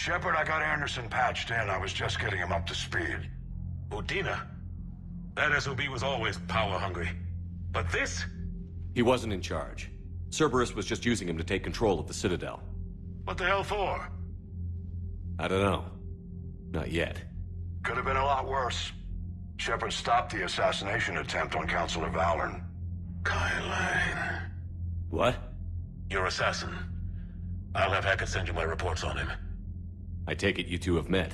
Shepard, I got Anderson patched in. I was just getting him up to speed. Udina? That SOB was always power-hungry. But this? He wasn't in charge. Cerberus was just using him to take control of the Citadel. What the hell for? I don't know. Not yet. Could have been a lot worse. Shepard stopped the assassination attempt on Councilor Valorn. Kai Lang. What? Your assassin. I'll have Hackett send you my reports on him. I take it you two have met.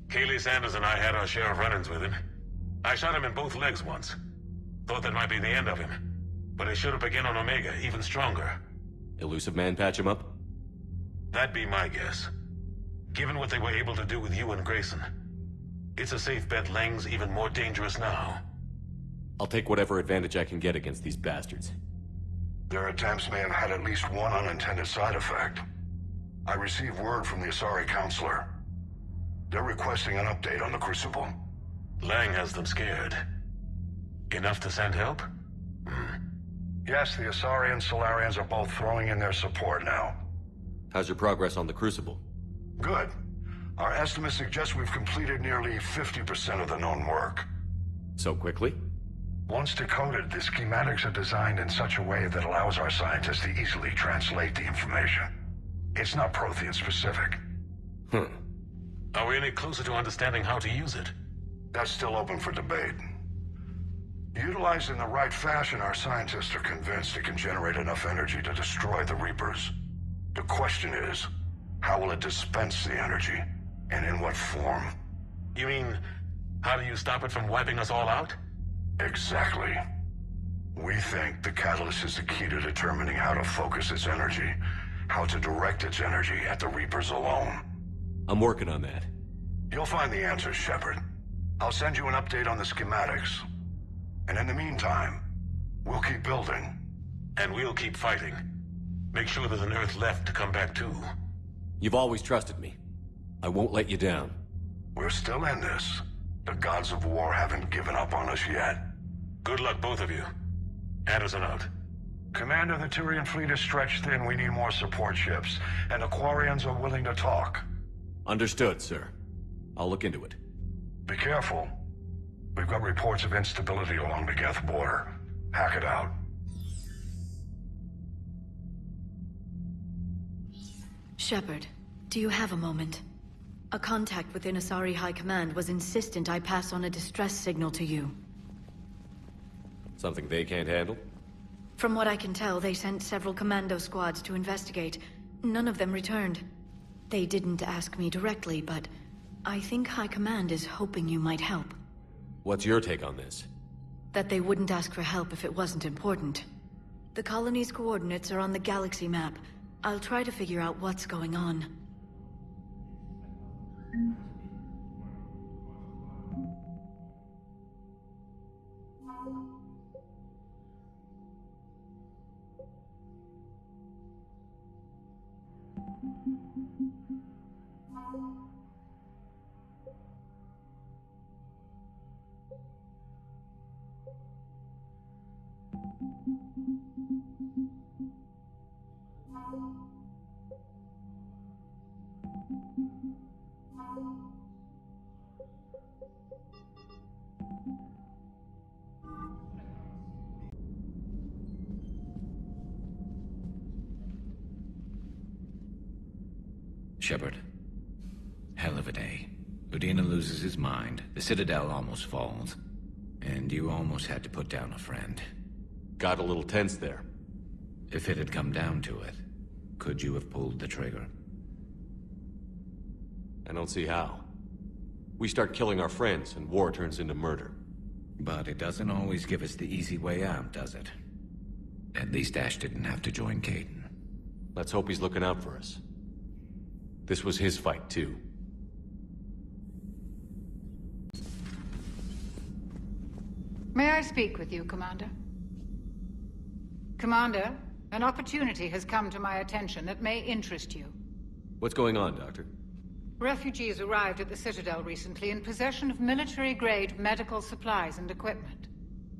Kaylee Sanders and I had our share of run-ins with him. I shot him in both legs once. Thought that might be the end of him. But he should have begun on Omega, even stronger. Elusive Man patch him up? That'd be my guess. Given what they were able to do with you and Grayson. It's a safe bet Lang's even more dangerous now. I'll take whatever advantage I can get against these bastards. Their attempts may have had at least one unintended side effect. I received word from the Asari Counselor. They're requesting an update on the Crucible. Lang has them scared. Enough to send help? Yes, the Asari and Solarians are both throwing in their support now. How's your progress on the Crucible? Good. Our estimates suggest we've completed nearly 50% of the known work. So quickly? Once decoded, the schematics are designed in such a way that allows our scientists to easily translate the information. It's not Prothean specific. Are we any closer to understanding how to use it? That's still open for debate. Utilized in the right fashion, our scientists are convinced it can generate enough energy to destroy the Reapers. The question is, how will it dispense the energy? And in what form? You mean, how do you stop it from wiping us all out? Exactly. We think the catalyst is the key to determining how to focus its energy, how to direct its energy at the Reapers alone. I'm working on that. You'll find the answers, Shepard. I'll send you an update on the schematics. And in the meantime, we'll keep building. And we'll keep fighting. Make sure there's an Earth left to come back to. You've always trusted me. I won't let you down. We're still in this. The gods of war haven't given up on us yet. Good luck, both of you. Anderson out. Commander, the Turian fleet is stretched thin. We need more support ships. And the Quarians are willing to talk. Understood, sir. I'll look into it. Be careful. We've got reports of instability along the Geth border. Hack it out. Shepard, do you have a moment? A contact within Asari High Command was insistent I pass on a distress signal to you. Something they can't handle? From what I can tell, they sent several commando squads to investigate. None of them returned. They didn't ask me directly, but I think High Command is hoping you might help. What's your take on this? That they wouldn't ask for help if it wasn't important. The colony's coordinates are on the galaxy map. I'll try to figure out what's going on. Shepard. Hell of a day. Udina loses his mind, the Citadel almost falls, and you almost had to put down a friend. Got a little tense there. If it had come down to it, could you have pulled the trigger? I don't see how. We start killing our friends, and war turns into murder. But it doesn't always give us the easy way out, does it? At least Ash didn't have to join Caden. Let's hope he's looking out for us. This was his fight, too. May I speak with you, Commander? Commander, an opportunity has come to my attention that may interest you. What's going on, Doctor? Refugees arrived at the Citadel recently in possession of military-grade medical supplies and equipment.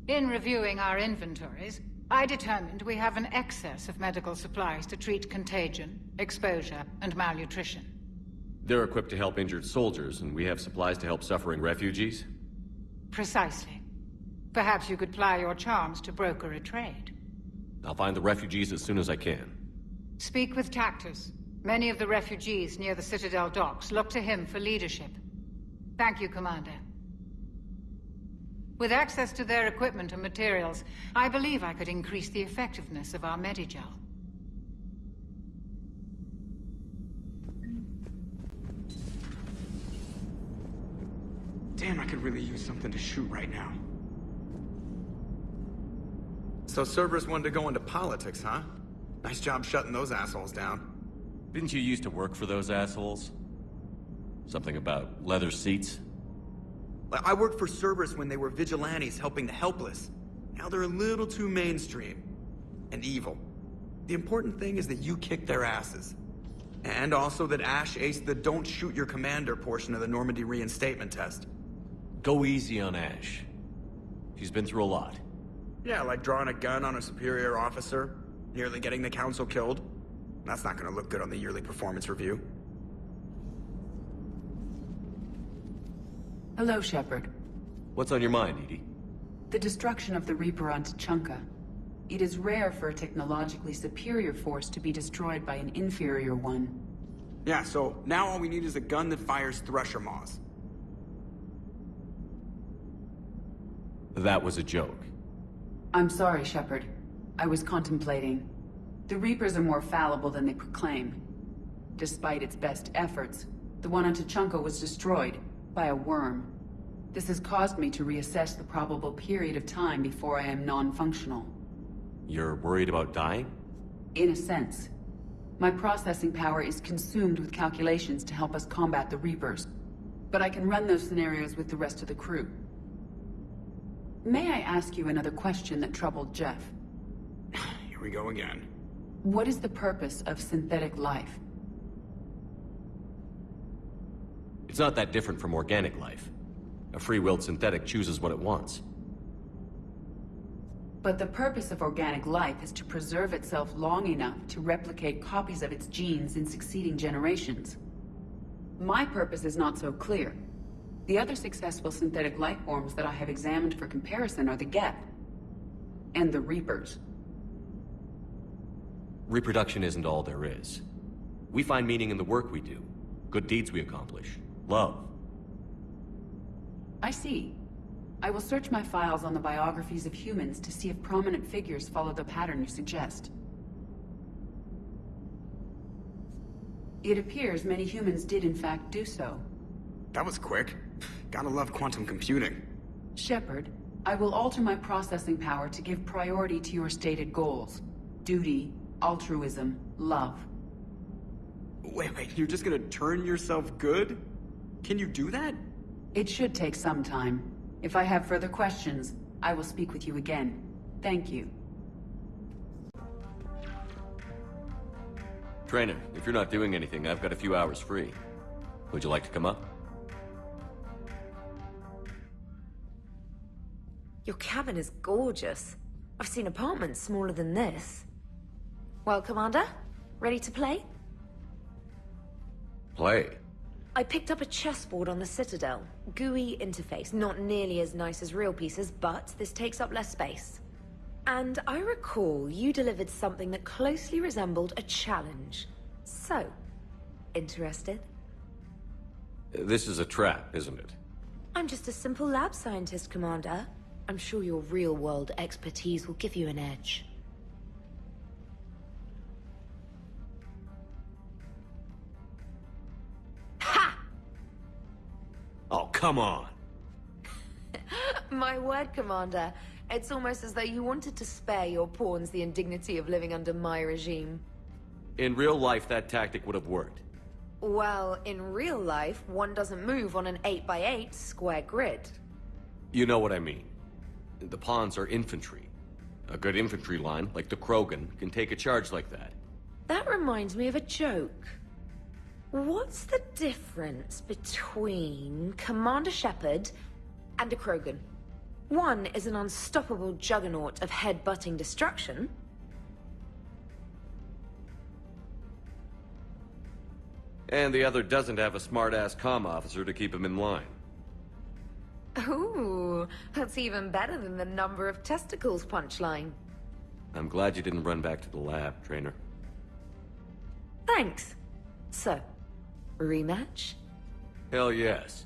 In reviewing our inventories, I determined we have an excess of medical supplies to treat contagion, exposure, and malnutrition. They're equipped to help injured soldiers, and we have supplies to help suffering refugees? Precisely. Perhaps you could ply your charms to broker a trade. I'll find the refugees as soon as I can. Speak with Tactus. Many of the refugees near the Citadel docks look to him for leadership. Thank you, Commander. With access to their equipment and materials, I believe I could increase the effectiveness of our Medigel. Damn, I could really use something to shoot right now. So Cerberus wanted to go into politics, huh? Nice job shutting those assholes down. Didn't you used to work for those assholes? Something about leather seats? I worked for Cerberus when they were vigilantes helping the helpless. Now they're a little too mainstream. And evil. The important thing is that you kicked their asses. And also that Ash aced the don't shoot your commander portion of the Normandy reinstatement test. Go easy on Ash. She's been through a lot. Yeah, like drawing a gun on a superior officer, nearly getting the council killed. That's not gonna look good on the yearly performance review. Hello, Shepard. What's on your mind, Edie? The destruction of the Reaper on Tuchanka. It is rare for a technologically superior force to be destroyed by an inferior one. Yeah, so now all we need is a gun that fires Thresher Maws. That was a joke. I'm sorry, Shepard. I was contemplating. The Reapers are more fallible than they proclaim. Despite its best efforts, the one on Tuchanka was destroyed by a worm. This has caused me to reassess the probable period of time before I am non-functional. You're worried about dying? In a sense. My processing power is consumed with calculations to help us combat the Reapers. But I can run those scenarios with the rest of the crew. May I ask you another question that troubled Jeff? Here we go again. What is the purpose of synthetic life? It's not that different from organic life. A free-willed synthetic chooses what it wants. But the purpose of organic life is to preserve itself long enough to replicate copies of its genes in succeeding generations. My purpose is not so clear. The other successful synthetic life forms that I have examined for comparison are the Geth and the Reapers. Reproduction isn't all there is. We find meaning in the work we do, good deeds we accomplish, love. I see. I will search my files on the biographies of humans to see if prominent figures follow the pattern you suggest. It appears many humans did in fact do so. That was quick. Gotta love quantum computing. Shepard, I will alter my processing power to give priority to your stated goals. Duty, altruism, love. Wait, you're just gonna turn yourself good? Can you do that? It should take some time. If I have further questions, I will speak with you again. Thank you. Trainer, if you're not doing anything, I've got a few hours free. Would you like to come up? Your cabin is gorgeous. I've seen apartments smaller than this. Well, Commander, ready to play? Play. I picked up a chessboard on the Citadel. GUI interface, not nearly as nice as real pieces, but this takes up less space. And I recall you delivered something that closely resembled a challenge. So, interested? This is a trap, isn't it? I'm just a simple lab scientist, Commander. I'm sure your real-world expertise will give you an edge. Ha! Oh, come on! My word, Commander. It's almost as though you wanted to spare your pawns the indignity of living under my regime. In real life, that tactic would have worked. Well, in real life, one doesn't move on an 8x8 square grid. You know what I mean. The pawns are infantry. A good infantry line, like the Krogan, can take a charge like that. That reminds me of a joke. What's the difference between Commander Shepard and a Krogan? One is an unstoppable juggernaut of head-butting destruction. And the other doesn't have a smart-ass comm officer to keep him in line. Ooh, that's even better than the number of testicles punchline. I'm glad you didn't run back to the lab, Trainer. Thanks. So, rematch? Hell yes.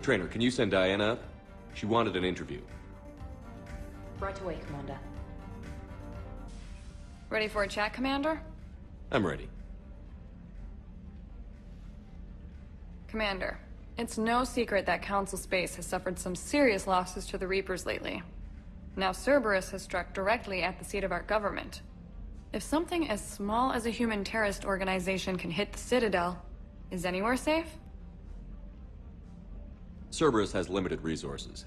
Trainer, can you send Diana up? She wanted an interview. Right away, Commander. Ready for a chat, Commander? I'm ready. Commander, it's no secret that Council Space has suffered some serious losses to the Reapers lately. Now Cerberus has struck directly at the seat of our government. If something as small as a human terrorist organization can hit the Citadel, is anywhere safe? Cerberus has limited resources.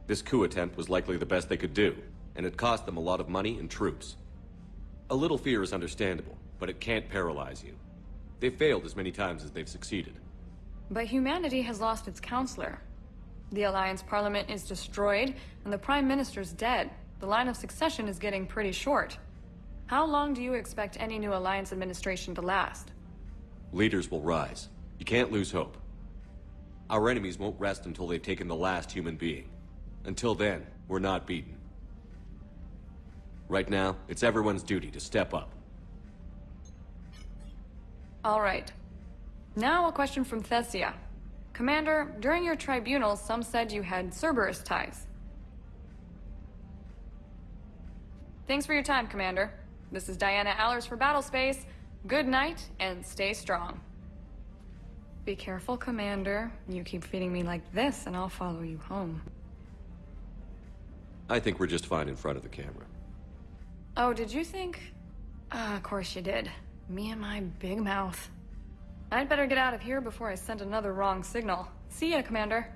This coup attempt was likely the best they could do, and it cost them a lot of money and troops. A little fear is understandable, but it can't paralyze you. They've failed as many times as they've succeeded. But humanity has lost its counselor. The Alliance Parliament is destroyed, and the Prime Minister's dead. The line of succession is getting pretty short. How long do you expect any new Alliance administration to last? Leaders will rise. You can't lose hope. Our enemies won't rest until they've taken the last human being. Until then, we're not beaten. Right now, it's everyone's duty to step up. All right. Now a question from Thessia. Commander, during your tribunal, some said you had Cerberus ties. Thanks for your time, Commander. This is Diana Allers for Battlespace. Good night, and stay strong. Be careful, Commander. You keep feeding me like this, and I'll follow you home. I think we're just fine in front of the camera. Oh, did you think? Of course you did. Me and my big mouth. I'd better get out of here before I send another wrong signal. See ya, Commander.